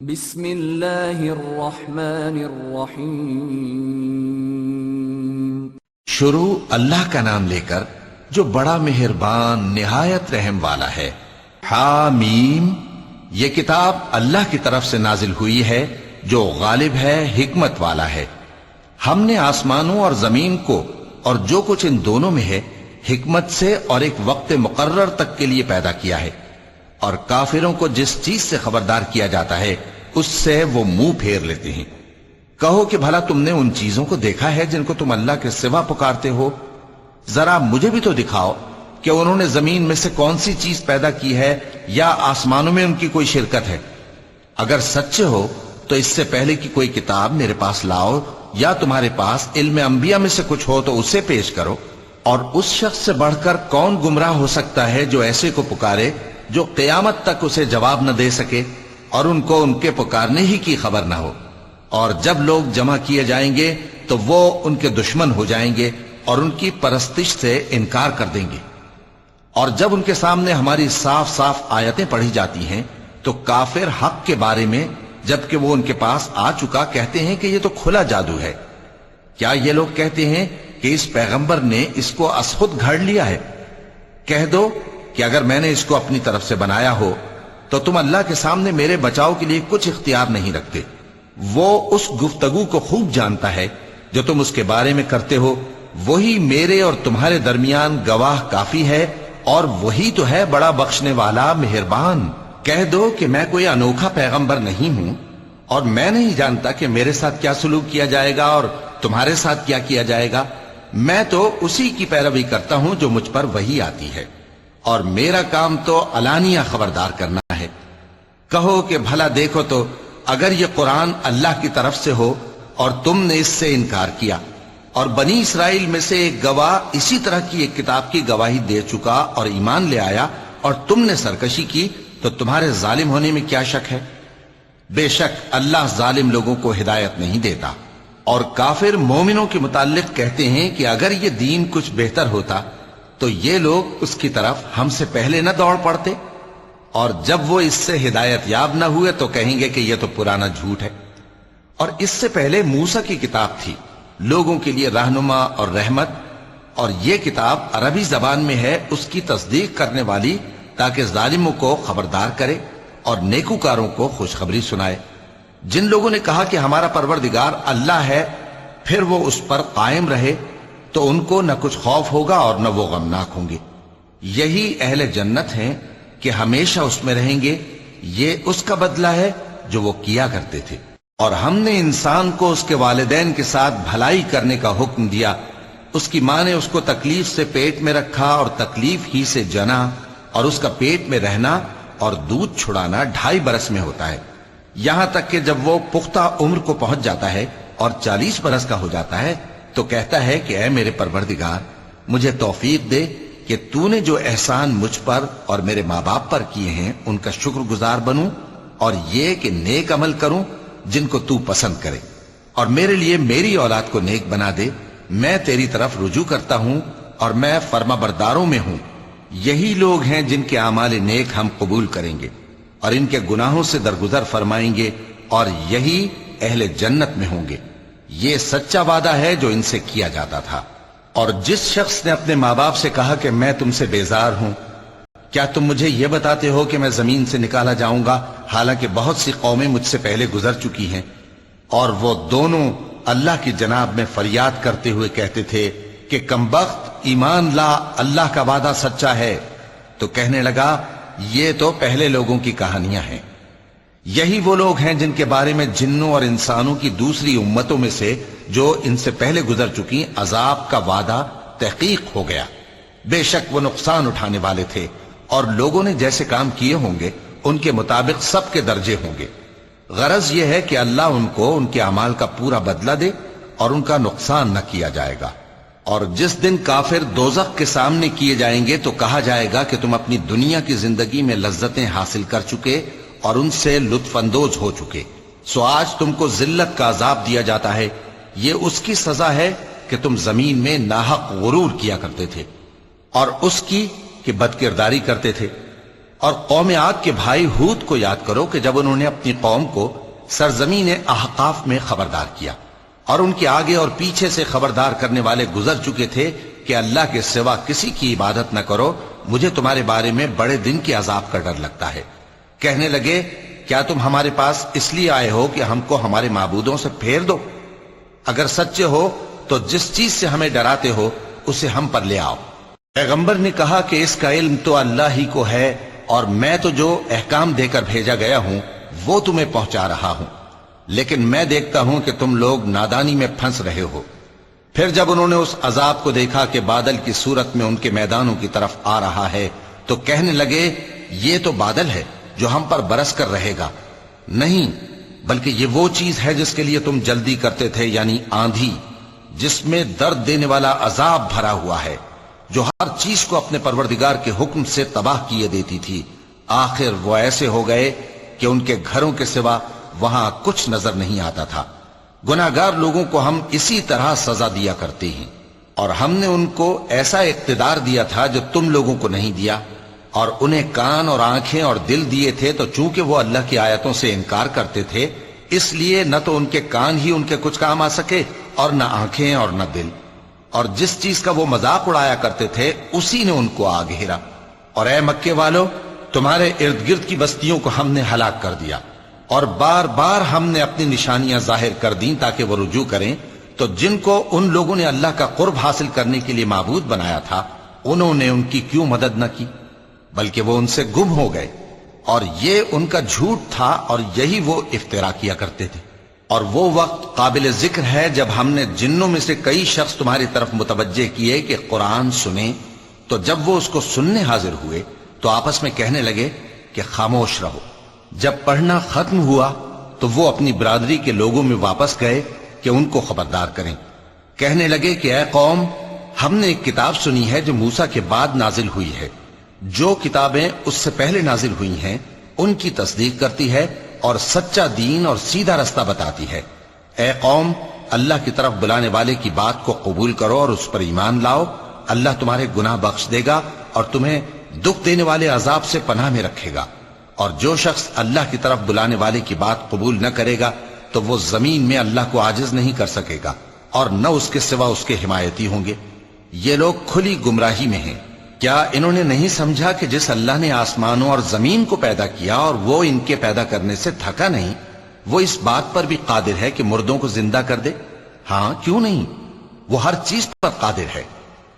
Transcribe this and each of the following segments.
بسم اللہ الرحمن الرحیم۔ شروع اللہ کا نام لے کر جو بڑا مہربان نہایت رحم والا ہے۔ حامیم، یہ کتاب اللہ کی طرف سے نازل ہوئی ہے جو غالب ہے، حکمت والا ہے۔ ہم نے آسمانوں اور زمین کو اور جو کچھ ان دونوں میں ہے حکمت سے اور ایک وقت مقرر تک کے لیے پیدا کیا ہے، اور کافروں کو جس چیز سے خبردار کیا جاتا ہے اس سے وہ منہ پھیر لیتے ہیں۔ کہو کہ بھلا تم نے ان چیزوں کو دیکھا ہے جن کو تم اللہ کے سوا پکارتے ہو؟ ذرا مجھے بھی تو دکھاؤ کہ انہوں نے زمین میں سے کون سی چیز پیدا کی ہے یا آسمانوں میں ان کی کوئی شرکت ہے۔ اگر سچے ہو تو اس سے پہلے کی کوئی کتاب میرے پاس لاؤ، یا تمہارے پاس علم انبیاء میں سے کچھ ہو تو اسے پیش کرو۔ اور اس شخص سے بڑھ کر کون گمراہ ہو سکتا ہے جو ایسے کو پکارے جو قیامت تک اسے جواب نہ دے سکے اور ان کو ان کے پکارنے ہی کی خبر نہ ہو۔ اور جب لوگ جمع کیے جائیں گے تو وہ ان کے دشمن ہو جائیں گے اور ان کی پرستش سے انکار کر دیں گے۔ اور جب ان کے سامنے ہماری صاف صاف آیتیں پڑھی جاتی ہیں تو کافر حق کے بارے میں جبکہ وہ ان کے پاس آ چکا کہتے ہیں کہ یہ تو کھلا جادو ہے۔ کیا یہ لوگ کہتے ہیں کہ اس پیغمبر نے اس کو ازخود گھڑ لیا ہے؟ کہہ دو کہ اگر میں نے اس کو اپنی طرف سے بنایا ہو تو تم اللہ کے سامنے میرے بچاؤ کے لیے کچھ اختیار نہیں رکھتے۔ وہ اس گفتگو کو خوب جانتا ہے جو تم اس کے بارے میں کرتے ہو، وہی میرے اور تمہارے درمیان گواہ کافی ہے، اور وہی تو ہے بڑا بخشنے والا مہربان۔ کہہ دو کہ میں کوئی انوکھا پیغمبر نہیں ہوں، اور میں نہیں جانتا کہ میرے ساتھ کیا سلوک کیا جائے گا اور تمہارے ساتھ کیا کیا جائے گا۔ میں تو اسی کی پیروی کرتا ہوں جو مجھ پر وحی آتی ہے، اور میرا کام تو علانیہ خبردار کرنا ہے۔ کہو کہ بھلا دیکھو تو اگر یہ قرآن اللہ کی طرف سے ہو اور تم نے اس سے انکار کیا، اور بنی اسرائیل میں سے ایک گواہ اسی طرح کی ایک کتاب کی گواہی دے چکا اور ایمان لے آیا، اور تم نے سرکشی کی، تو تمہارے ظالم ہونے میں کیا شک ہے؟ بے شک اللہ ظالم لوگوں کو ہدایت نہیں دیتا۔ اور کافر مومنوں کے متعلق کہتے ہیں کہ اگر یہ دین کچھ بہتر ہوتا تو یہ لوگ اس کی طرف ہم سے پہلے نہ دوڑ پڑتے، اور جب وہ اس سے ہدایت یاب نہ ہوئے تو کہیں گے کہ یہ تو پرانا جھوٹ ہے۔ اور اس سے پہلے موسیٰ کی کتاب تھی، لوگوں کے لیے رہنما اور رحمت، اور یہ کتاب عربی زبان میں ہے اس کی تصدیق کرنے والی، تاکہ ظالموں کو خبردار کرے اور نیکوکاروں کو خوشخبری سنائے۔ جن لوگوں نے کہا کہ ہمارا پروردگار اللہ ہے، پھر وہ اس پر قائم رہے تو ان کو نہ کچھ خوف ہوگا اور نہ وہ غمناک ہوں گے۔ یہی اہل جنت ہیں کہ ہمیشہ اس میں رہیں گے، یہ اس کا بدلہ ہے جو وہ کیا کرتے تھے۔ اور ہم نے انسان کو اس کے والدین کے ساتھ بھلائی کرنے کا حکم دیا۔ اس کی ماں نے اس کو تکلیف سے پیٹ میں رکھا اور تکلیف ہی سے جنا، اور اس کا پیٹ میں رہنا اور دودھ چھڑانا 2.5 برس میں ہوتا ہے، یہاں تک کہ جب وہ پختہ عمر کو پہنچ جاتا ہے اور 40 برس کا ہو جاتا ہے تو کہتا ہے کہ اے میرے پروردگار، مجھے توفیق دے کہ تو نے جو احسان مجھ پر اور میرے ماں باپ پر کیے ہیں ان کا شکر گزار بنوں، اور یہ کہ نیک عمل کروں جن کو تو پسند کرے، اور میرے لیے میری اولاد کو نیک بنا دے۔ میں تیری طرف رجوع کرتا ہوں اور میں فرما برداروں میں ہوں۔ یہی لوگ ہیں جن کے اعمال نیک ہم قبول کریں گے اور ان کے گناہوں سے درگزر فرمائیں گے، اور یہی اہل جنت میں ہوں گے۔ یہ سچا وعدہ ہے جو ان سے کیا جاتا تھا۔ اور جس شخص نے اپنے ماں باپ سے کہا کہ میں تم سے بیزار ہوں، کیا تم مجھے یہ بتاتے ہو کہ میں زمین سے نکالا جاؤں گا، حالانکہ بہت سی قومیں مجھ سے پہلے گزر چکی ہیں؟ اور وہ دونوں اللہ کی جناب میں فریاد کرتے ہوئے کہتے تھے کہ کمبخت، ایمان لا، اللہ کا وعدہ سچا ہے۔ تو کہنے لگا یہ تو پہلے لوگوں کی کہانیاں ہیں۔ یہی وہ لوگ ہیں جن کے بارے میں جنوں اور انسانوں کی دوسری امتوں میں سے جو ان سے پہلے گزر چکی عذاب کا وعدہ تحقیق ہو گیا۔ بے شک وہ نقصان اٹھانے والے تھے، اور لوگوں نے جیسے کام کیے ہوں گے ان کے مطابق سب کے درجے ہوں گے۔ غرض یہ ہے کہ اللہ ان کو ان کے اعمال کا پورا بدلہ دے اور ان کا نقصان نہ کیا جائے گا۔ اور جس دن کافر دوزخ کے سامنے کیے جائیں گے تو کہا جائے گا کہ تم اپنی دنیا کی زندگی میں لذتیں حاصل کر چکے اور ان سے لطف اندوز ہو چکے، سو آج تم کو ذلت کا عذاب دیا جاتا ہے۔ یہ اس کی سزا ہے کہ تم زمین میں ناحق غرور کیا کرتے تھے، اور اس کی کہ بد کرداری کرتے تھے۔ اور قوم عاد کے بھائی ہود کو یاد کرو کہ جب انہوں نے اپنی قوم کو سرزمین احقاف میں خبردار کیا اور ان کے آگے اور پیچھے سے خبردار کرنے والے گزر چکے تھے کہ اللہ کے سوا کسی کی عبادت نہ کرو، مجھے تمہارے بارے میں بڑے دن کے عذاب کا ڈر لگتا ہے۔ کہنے لگے کیا تم ہمارے پاس اس لیے آئے ہو کہ ہم کو ہمارے معبودوں سے پھیر دو؟ اگر سچے ہو تو جس چیز سے ہمیں ڈراتے ہو اسے ہم پر لے آؤ۔ پیغمبر نے کہا کہ اس کا علم تو اللہ ہی کو ہے، اور میں تو جو احکام دے کر بھیجا گیا ہوں وہ تمہیں پہنچا رہا ہوں، لیکن میں دیکھتا ہوں کہ تم لوگ نادانی میں پھنس رہے ہو۔ پھر جب انہوں نے اس عذاب کو دیکھا کہ بادل کی صورت میں ان کے میدانوں کی طرف آ رہا ہے تو کہنے لگے یہ تو بادل ہے جو ہم پر برس کر رہے گا، نہیں بلکہ یہ وہ چیز ہے جس کے لیے تم جلدی کرتے تھے، یعنی آندھی جس میں درد دینے والا عذاب بھرا ہوا ہے، جو ہر چیز کو اپنے پروردگار کے حکم سے تباہ کیے دیتی تھی۔ آخر وہ ایسے ہو گئے کہ ان کے گھروں کے سوا وہاں کچھ نظر نہیں آتا تھا۔ گناہگار لوگوں کو ہم اسی طرح سزا دیا کرتے ہیں، اور ہم نے ان کو ایسا اقتدار دیا تھا جو تم لوگوں کو نہیں دیا، اور انہیں کان اور آنکھیں اور دل دیے تھے، تو چونکہ وہ اللہ کی آیتوں سے انکار کرتے تھے اس لیے نہ تو ان کے کان ہی ان کے کچھ کام آ سکے اور نہ آنکھیں اور نہ دل، اور جس چیز کا وہ مذاق اڑایا کرتے تھے اسی نے ان کو آ گھیرا۔ اور اے مکے والو، تمہارے ارد گرد کی بستیوں کو ہم نے ہلاک کر دیا، اور بار بار ہم نے اپنی نشانیاں ظاہر کر دیں تاکہ وہ رجوع کریں، تو جن کو ان لوگوں نے اللہ کا قرب حاصل کرنے کے لیے معبود بنایا تھا انہوں نے ان کی کیوں مدد نہ کی، بلکہ وہ ان سے گم ہو گئے، اور یہ ان کا جھوٹ تھا اور یہی وہ افترا کیا کرتے تھے۔ اور وہ وقت قابل ذکر ہے جب ہم نے جنوں میں سے کئی شخص تمہاری طرف متوجہ کیے کہ قرآن سنیں، تو جب وہ اس کو سننے حاضر ہوئے تو آپس میں کہنے لگے کہ خاموش رہو۔ جب پڑھنا ختم ہوا تو وہ اپنی برادری کے لوگوں میں واپس گئے کہ ان کو خبردار کریں۔ کہنے لگے کہ اے قوم، ہم نے ایک کتاب سنی ہے جو موسیٰ کے بعد نازل ہوئی ہے، جو کتابیں اس سے پہلے نازل ہوئی ہیں ان کی تصدیق کرتی ہے اور سچا دین اور سیدھا رستہ بتاتی ہے۔ اے قوم، اللہ کی طرف بلانے والے کی بات کو قبول کرو اور اس پر ایمان لاؤ، اللہ تمہارے گناہ بخش دے گا اور تمہیں دکھ دینے والے عذاب سے پناہ میں رکھے گا۔ اور جو شخص اللہ کی طرف بلانے والے کی بات قبول نہ کرے گا تو وہ زمین میں اللہ کو عاجز نہیں کر سکے گا، اور نہ اس کے سوا اس کے حمایتی ہوں گے۔ یہ لوگ کھلی گمراہی میں ہیں۔ کیا انہوں نے نہیں سمجھا کہ جس اللہ نے آسمانوں اور زمین کو پیدا کیا اور وہ ان کے پیدا کرنے سے تھکا نہیں، وہ اس بات پر بھی قادر ہے کہ مردوں کو زندہ کر دے؟ ہاں، کیوں نہیں، وہ ہر چیز پر قادر ہے۔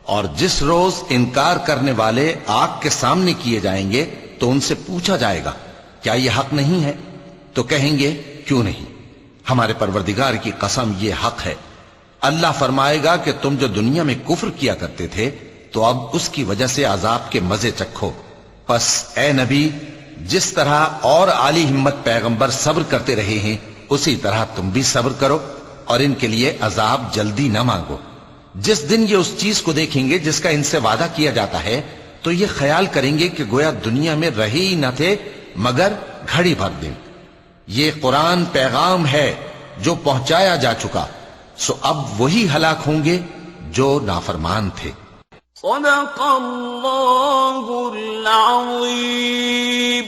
اور جس روز انکار کرنے والے آگ کے سامنے کیے جائیں گے تو ان سے پوچھا جائے گا کیا یہ حق نہیں ہے؟ تو کہیں گے کیوں نہیں، ہمارے پروردگار کی قسم یہ حق ہے۔ اللہ فرمائے گا کہ تم جو دنیا میں کفر کیا کرتے تھے تو اب اس کی وجہ سے عذاب کے مزے چکھو۔ پس اے نبی، جس طرح اور عالی ہمت پیغمبر صبر کرتے رہے ہیں اسی طرح تم بھی صبر کرو، اور ان کے لیے عذاب جلدی نہ مانگو۔ جس دن یہ اس چیز کو دیکھیں گے جس کا ان سے وعدہ کیا جاتا ہے تو یہ خیال کریں گے کہ گویا دنیا میں رہے ہی نہ تھے مگر گھڑی بھر دن۔ یہ قرآن پیغام ہے جو پہنچایا جا چکا، سو اب وہی ہلاک ہوں گے جو نافرمان تھے۔ صدق اللہ العظیم۔